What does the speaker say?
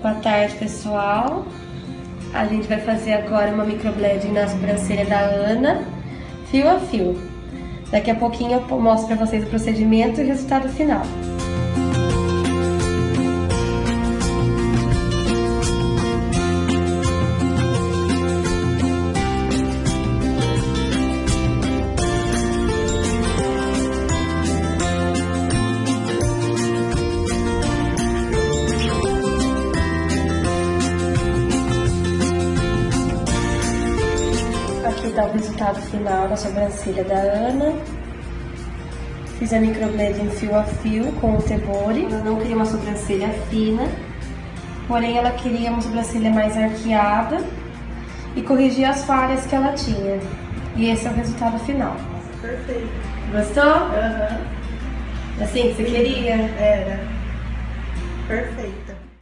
Boa tarde, pessoal. A gente vai fazer agora uma microblading na sobrancelha da Ana, fio a fio. Daqui a pouquinho eu mostro pra vocês o procedimento e o resultado final. Aqui tá o resultado final da sobrancelha da Ana. Fiz a microblading fio a fio com o Tebori. Ela não queria uma sobrancelha fina, porém ela queria uma sobrancelha mais arqueada e corrigir as falhas que ela tinha. E esse é o resultado final. Perfeito. Gostou? Aham. Assim que você queria? Era. Perfeito.